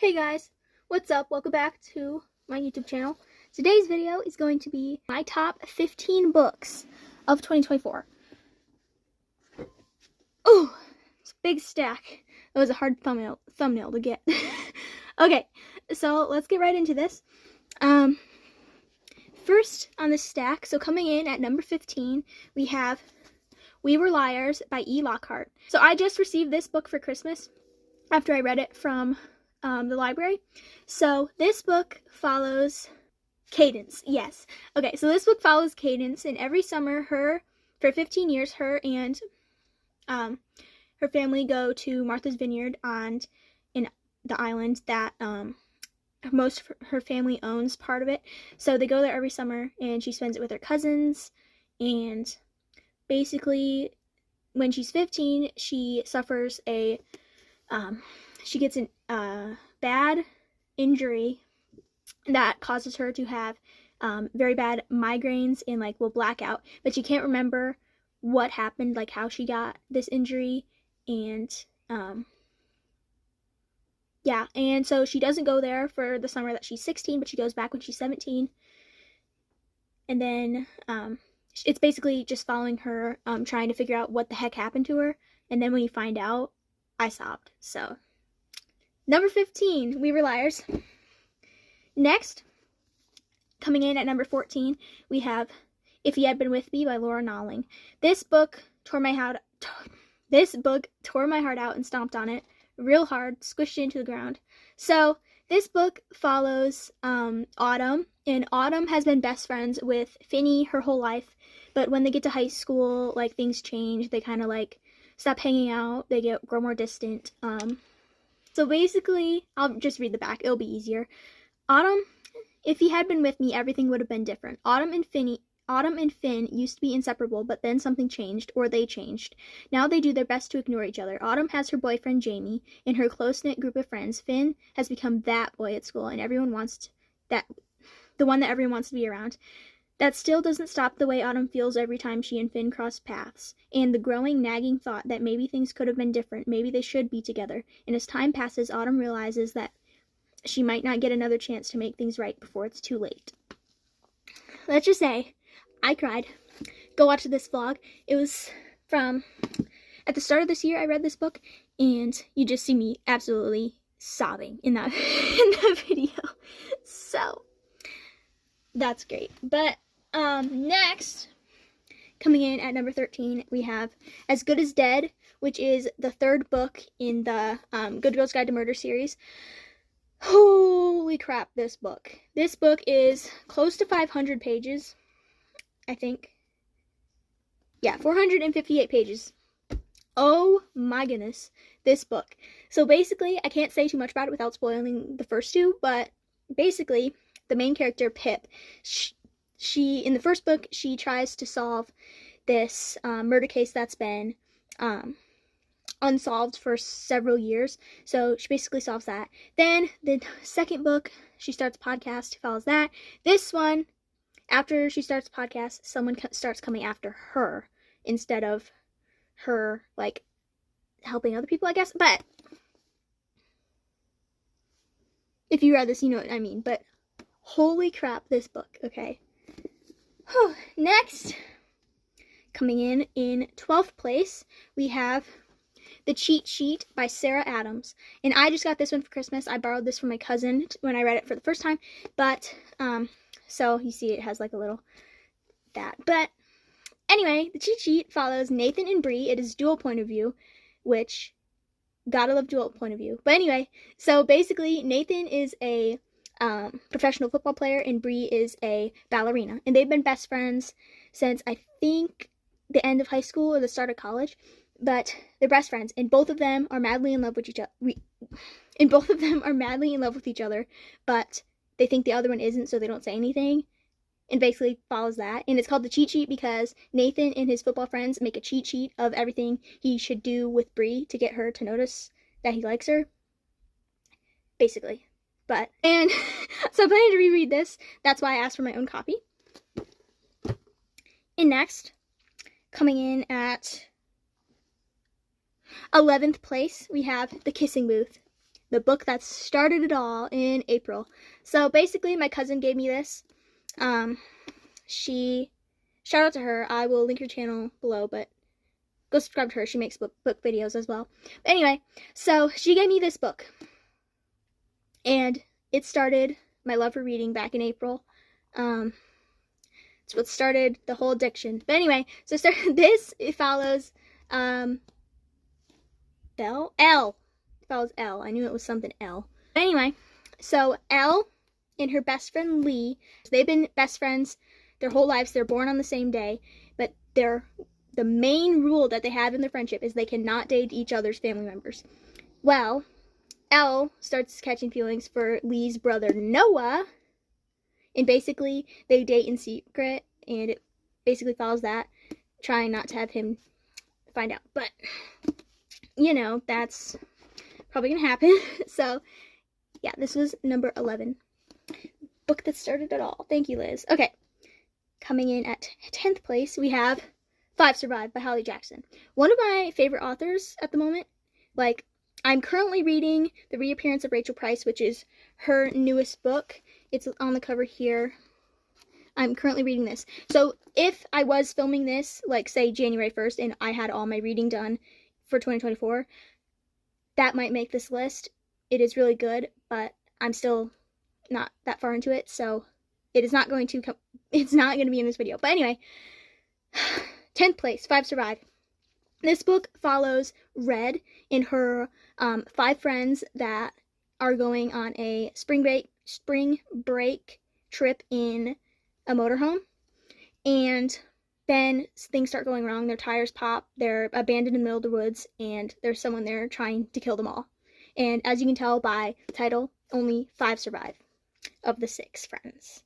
Hey guys, what's up? Welcome back to my YouTube channel. Today's video is going to be my top 15 books of 2024. Oh, it's a big stack. It was a hard thumbnail to get. Okay, so let's get right into this. First on the stack, so coming in at number 15, we have We Were Liars by E. Lockhart. So I just received this book for Christmas after I read it from the library. So this book follows Cadence. Yes. Okay, so this book follows Cadence, and every summer for 15 years, her and her family go to Martha's Vineyard in the island that most of her family owns part of it. So they go there every summer, and she spends it with her cousins, and basically when she's 15, she suffers she gets a bad injury that causes her to have very bad migraines and will black out, but she can't remember what happened, how she got this injury, and yeah, and so she doesn't go there for the summer that she's 16, but she goes back when she's 17, and then it's basically just following her trying to figure out what the heck happened to her, and then when you find out, I sobbed. So number 15, We Were Liars. Next, coming in at number 14, we have If He Had Been With Me by Laura Nalling. This book tore my heart out and stomped on it real hard, squished it into the ground. So this book follows Autumn, and Autumn has been best friends with Finny her whole life, but when they get to high school, things change. They kind of stop hanging out. They grow more distant. So basically, I'll just read the back. It'll be easier. Autumn, if he had been with me, everything would have been different. Autumn and Finn used to be inseparable, but then something changed, or they changed. Now they do their best to ignore each other. Autumn has her boyfriend Jamie and her close-knit group of friends. Finn has become that boy at school, and the one that everyone wants to be around. That still doesn't stop the way Autumn feels every time she and Finn cross paths, and the growing, nagging thought that maybe things could have been different, maybe they should be together. And as time passes, Autumn realizes that she might not get another chance to make things right before it's too late. Let's just say, I cried. Go watch this vlog. It was at the start of this year I read this book, and you just see me absolutely sobbing in that video. So that's great. But next, coming in at number 13, we have As Good as Dead, which is the third book in the Good Girls Guide to Murder series. Holy crap, this book. This book is close to 500 pages, I think. Yeah, 458 pages. Oh my goodness, this book. So basically, I can't say too much about it without spoiling the first two, but basically, the main character, Pip, she in the first book, she tries to solve this murder case that's been unsolved for several years. So she basically solves that. Then the second book, she starts a podcast, follows that. This one, after she starts a podcast, someone starts coming after her instead of her helping other people, I guess. But if you read this, you know what I mean. But holy crap, this book, okay. Next, coming in 12th place, we have The Cheat Sheet by Sarah Adams. And I just got this one for Christmas. I borrowed this from my cousin when I read it for the first time. But, so you see it has a little that. But anyway, The Cheat Sheet follows Nathan and Bree. It is dual point of view, which, gotta love dual point of view. But anyway, so basically Nathan is a professional football player, and Bree is a ballerina, and they've been best friends since I think the end of high school or the start of college. But they're best friends, and both of them are madly in love with each other. But they think the other one isn't, so they don't say anything, and basically follows that. And it's called The Cheat Sheet because Nathan and his football friends make a cheat sheet of everything he should do with Bree to get her to notice that he likes her, basically. And so I'm planning to reread this. That's why I asked for my own copy. And next, coming in at 11th place, we have The Kissing Booth the book that started it all in April. So basically, my cousin gave me this. Shout out to her. I will link her channel below, but go subscribe to her. She makes book videos as well. But anyway, so she gave me this book, and it started my love for reading back in April. It's what started the whole addiction. But anyway, so this, it follows L. It follows L. I knew it was something L. But anyway, so Elle and her best friend Lee, they've been best friends their whole lives. They're born on the same day, but the main rule that they have in their friendship is they cannot date each other's family members. Well, Elle starts catching feelings for Lee's brother Noah, and basically they date in secret, and it basically follows that, trying not to have him find out. But, you know, that's probably gonna happen. So, yeah, this was number 11. Book that started it all. Thank you, Liz. Okay, coming in at 10th place, we have Five Survive by Holly Jackson. One of my favorite authors at the moment. Like, I'm currently reading The Reappearance of Rachel Price, which is her newest book. It's on the cover here. I'm currently reading this. So if I was filming this, like, say, January 1st, and I had all my reading done for 2024, that might make this list. It is really good, but I'm still not that far into it, so it is not going to come, it's not going to be in this video. But anyway, 10th place, Five Survive. This book follows Red and her 5 friends that are going on a spring break trip in a motorhome, and then things start going wrong. Their tires pop, they're abandoned in the middle of the woods, and there's someone there trying to kill them all. And as you can tell by the title, only 5 survive of the 6 friends.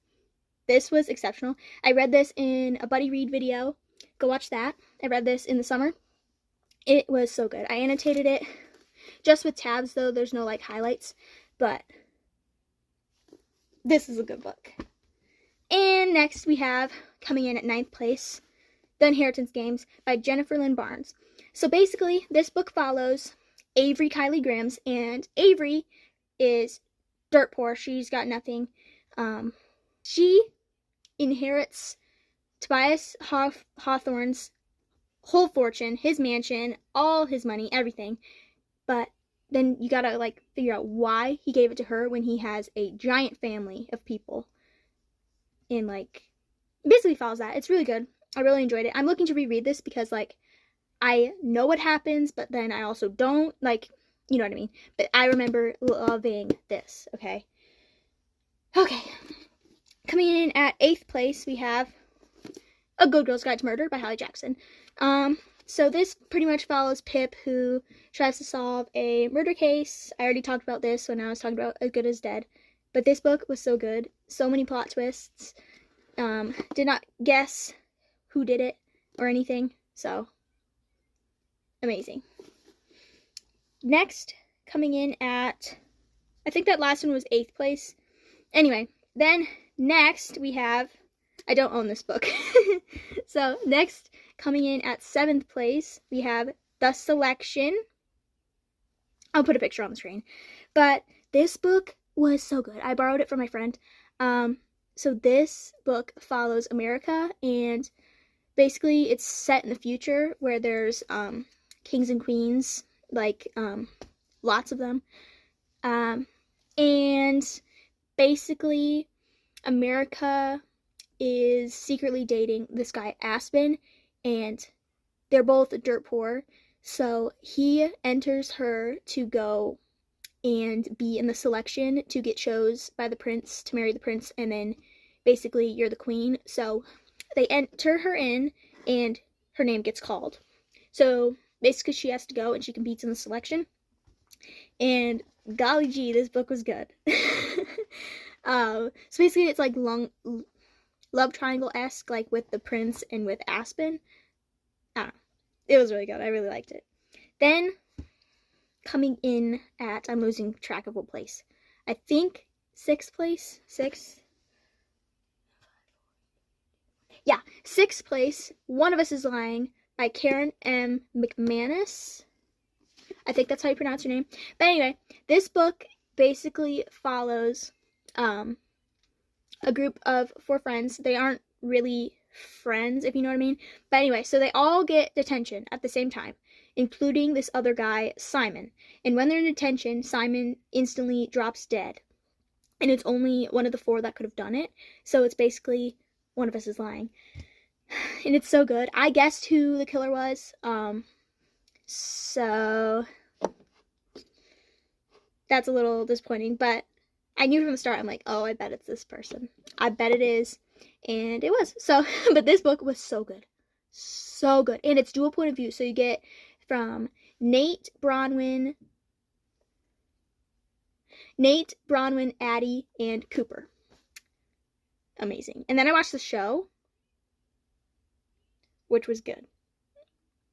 This was exceptional. I read this in a buddy read video. Go watch that. I read this in the summer. It was so good. I annotated it just with tabs, though. There's no, like, highlights. But this is a good book. And next we have, coming in at 9th place, The Inheritance Games by Jennifer Lynn Barnes. So basically, this book follows Avery Kylie Grams, and Avery is dirt poor. She's got nothing. She inherits Tobias Hawthorne's whole fortune, his mansion, all his money, everything. But then you gotta, like, figure out why he gave it to her when he has a giant family of people. And, like, basically follows that. It's really good. I really enjoyed it. I'm looking to reread this because, like, I know what happens, but then I also don't. Like, you know what I mean. But I remember loving this, okay? Okay. Coming in at 8th place, we have A Good Girl's Guide to Murder by Holly Jackson. So this pretty much follows Pip, who tries to solve a murder case. I already talked about this when I was talking about As Good as Dead. But this book was so good. So many plot twists. Did not guess who did it or anything. So, amazing. Next, coming in at, I think that last one was 8th place. Anyway, then next we have, I don't own this book. So, next, coming in at 7th place, we have The Selection. I'll put a picture on the screen. But this book was so good. I borrowed it from my friend. So this book follows America, and basically it's set in the future where there's kings and queens, like lots of them. And basically America is secretly dating this guy Aspen, and they're both dirt poor. So he enters her to go and be in the selection to get chose by the prince to marry the prince, and then basically you're the queen. So they enter her in, and her name gets called. So basically she has to go, and she competes in the selection. And golly gee, this book was good. So basically it's like love triangle-esque, like with the prince and with Aspen. I don't know. It was really good. I really liked it. Then coming in at, I'm losing track of what place, I think 6th place, 6th, yeah, 6th place, One of Us is Lying by Karen M. McManus. I think that's how you pronounce her name. But anyway, this book basically follows a group of 4 friends. They aren't really friends, if you know what I mean. But anyway, so they all get detention at the same time, including this other guy, Simon. And when they're in detention, Simon instantly drops dead. And it's only one of the 4 that could have done it. So it's basically one of us is lying. And it's so good. I guessed who the killer was. So that's a little disappointing, but I knew from the start, I'm like, oh, I bet it's this person. I bet it is. And it was. So, but this book was so good. So good. And it's dual point of view. So you get from Nate, Bronwyn, Addie, and Cooper. Amazing. And then I watched the show, which was good.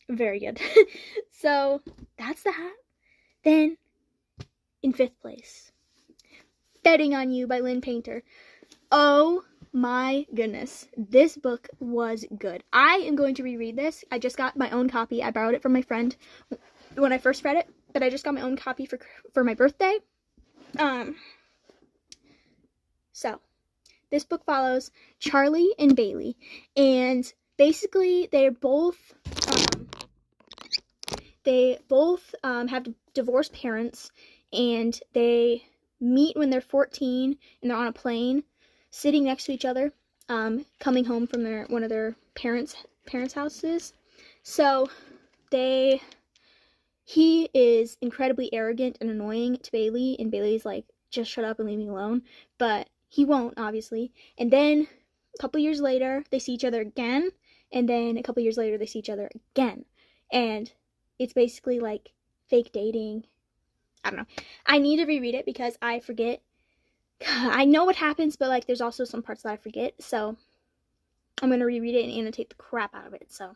Very good. So, that's that. Then, in 5th place, Betting on You by Lynn Painter. Oh my goodness. This book was good. I am going to reread this. I just got my own copy. I borrowed it from my friend when I first read it, but I just got my own copy for my birthday. So, this book follows Charlie and Bailey, and basically they're both have divorced parents, and they meet when they're 14, and they're on a plane, sitting next to each other, coming home from one of their parents' houses. So he is incredibly arrogant and annoying to Bailey, and Bailey's like, just shut up and leave me alone. But he won't, obviously. And then a couple years later, they see each other again, and then a couple years later, they see each other again. And it's basically like fake dating. I don't know. I need to reread it because I forget. I know what happens, but like there's also some parts that I forget. So I'm going to reread it and annotate the crap out of it. So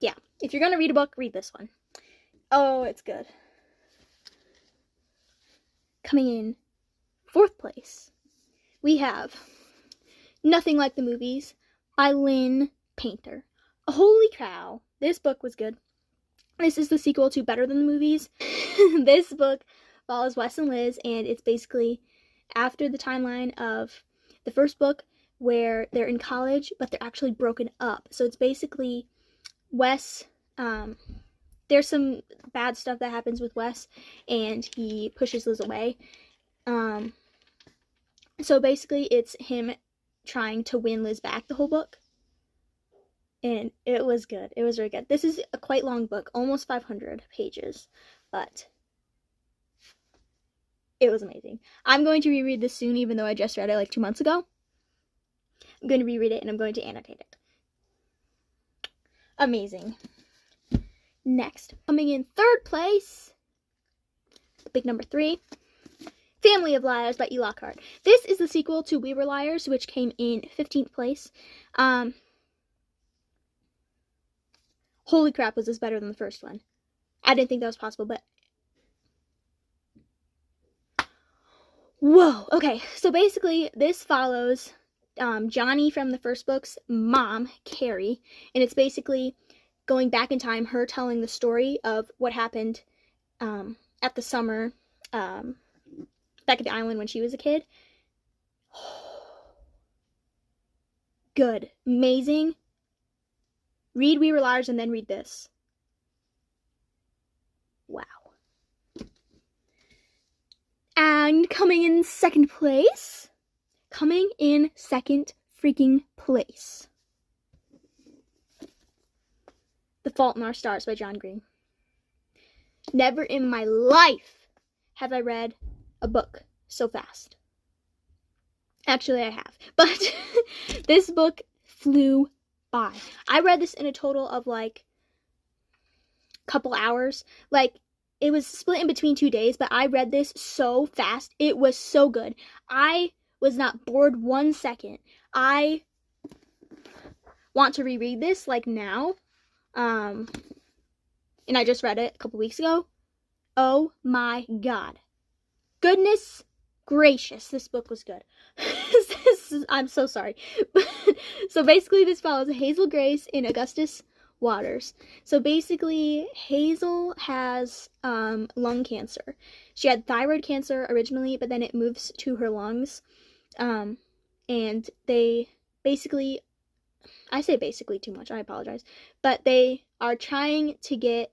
yeah, if you're going to read a book, read this one. Oh, it's good. Coming in 4th place, we have Nothing Like the Movies by Lynn Painter. Holy cow, this book was good. This is the sequel to Better Than the Movies. This book follows Wes and Liz, and it's basically after the timeline of the first book where they're in college, but they're actually broken up. So it's basically Wes, there's some bad stuff that happens with Wes, and he pushes Liz away. So basically it's him trying to win Liz back the whole book. And it was good. It was very good. This is a quite long book, almost 500 pages, but it was amazing. I'm going to reread this soon, even though I just read it like 2 months ago. I'm going to reread it, and I'm going to annotate it. Amazing. Next, coming in 3rd place, big number 3, Family of Liars by E. Lockhart. This is the sequel to We Were Liars, which came in 15th place. Holy crap, was this better than the first one. I didn't think that was possible, but whoa. Okay, so basically this follows Johnny from the first book's mom, Carrie, and it's basically going back in time, her telling the story of what happened at the summer back at the island when she was a kid. Good. Amazing. Read We Were Liars and then read this. Wow. And coming in 2nd place. Coming in 2nd freaking place. The Fault in Our Stars by John Green. Never in my life have I read a book so fast. Actually, I have. But this book flew by. I read this in a total of like a couple hours. Like, it was split in between 2 days, but I read this so fast. It was so good. I was not bored 1 second. I want to reread this like now. And I just read it a couple weeks ago. Oh my god. Goodness gracious, this book was good. I'm so sorry. So basically this follows Hazel Grace and Augustus Waters. So basically, Hazel has lung cancer. She had thyroid cancer originally, but then it moves to her lungs. And they basically, I say basically too much, I apologize, but they are trying to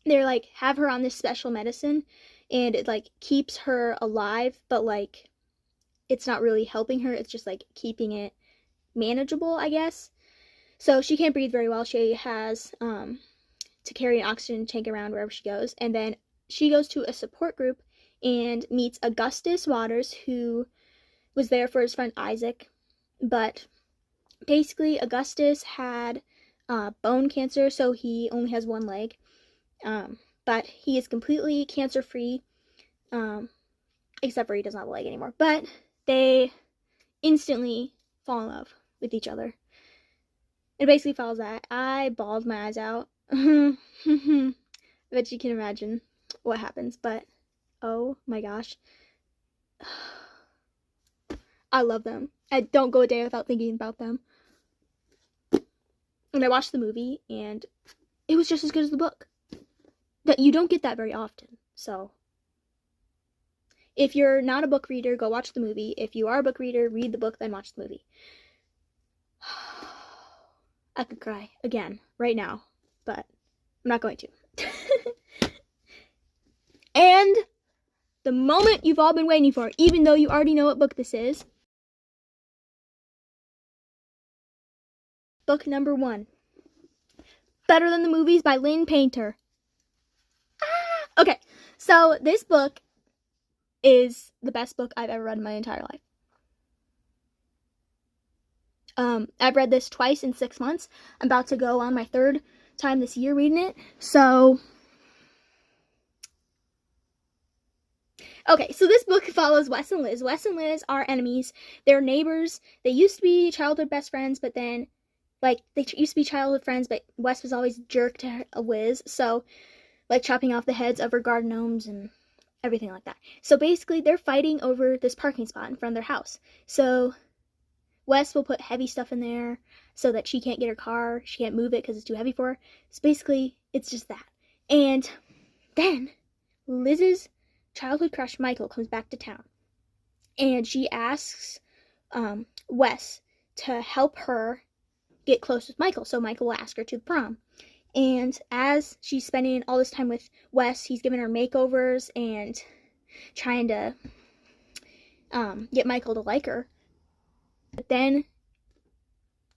they're like, have her on this special medicine, and it like keeps her alive, but like it's not really helping her, it's just like keeping it manageable, I guess. So she can't breathe very well. She has to carry an oxygen tank around wherever she goes. And then she goes to a support group and meets Augustus Waters, who was there for his friend Isaac. But basically, Augustus had bone cancer, so he only has one leg. But he is completely cancer-free, except for he doesn't have a leg anymore. But they instantly fall in love with each other. It basically follows that. I bawled my eyes out. I bet you can imagine what happens, but oh my gosh. I love them. I don't go a day without thinking about them. And I watched the movie, and it was just as good as the book. That you don't get that very often, so if you're not a book reader, go watch the movie. If you are a book reader, read the book, then watch the movie. I could cry again right now, but I'm not going to. And the moment you've all been waiting for, even though you already know what book this is. Book number 1. Better Than the Movies by Lynn Painter. Okay, so this book is the best book I've ever read in my entire life. I've read this twice in 6 months. I'm about to go on my 3rd time this year reading it. So, okay, so this book follows Wes and Liz. Wes and Liz are enemies. They're neighbors. They used to be childhood best friends, but then, like, they used to be childhood friends, but Wes was always a jerk to Liz. So, like, chopping off the heads of her garden gnomes and everything like that. So basically, they're fighting over this parking spot in front of their house. So Wes will put heavy stuff in there so that she can't get her car. She can't move it because it's too heavy for her. So basically, it's just that. And then Liz's childhood crush, Michael, comes back to town. And she asks Wes to help her get close with Michael. So Michael will ask her to the prom. And as she's spending all this time with Wes, he's giving her makeovers and trying to get Michael to like her. But then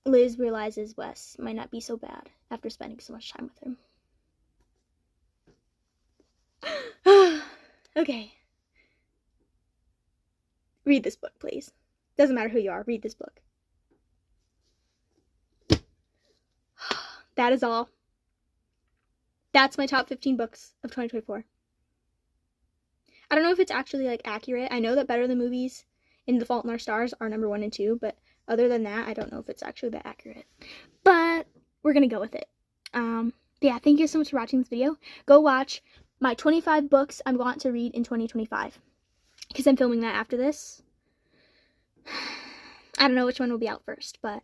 Liz realizes Wes might not be so bad after spending so much time with him. Okay. Read this book, please. Doesn't matter who you are, read this book. That is all. That's my top 15 books of 2024. I don't know if it's actually, like, accurate. I know that Better Than Movies and The Fault in Our Stars are number 1 and 2, but other than that, I don't know if it's actually that accurate. But we're gonna go with it. Yeah, thank you so much for watching this video. Go watch my 25 books I want to read in 2025, because I'm filming that after this. I don't know which one will be out first, but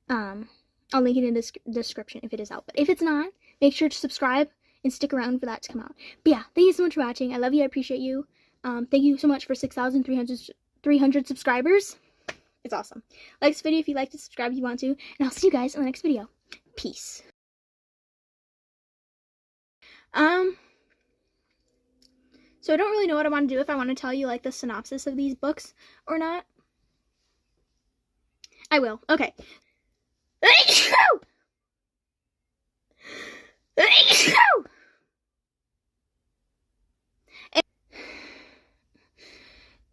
I'll link it in the description if it is out. But if it's not, make sure to subscribe and stick around for that to come out. But yeah, thank you so much for watching. I love you. I appreciate you. Thank you so much for 6,300 subscribers. It's awesome. Like this video if you'd like to, subscribe if you want to, and I'll see you guys in the next video. Peace. So I don't really know what I want to do, if I want to tell you, like, the synopsis of these books or not. I will. Okay.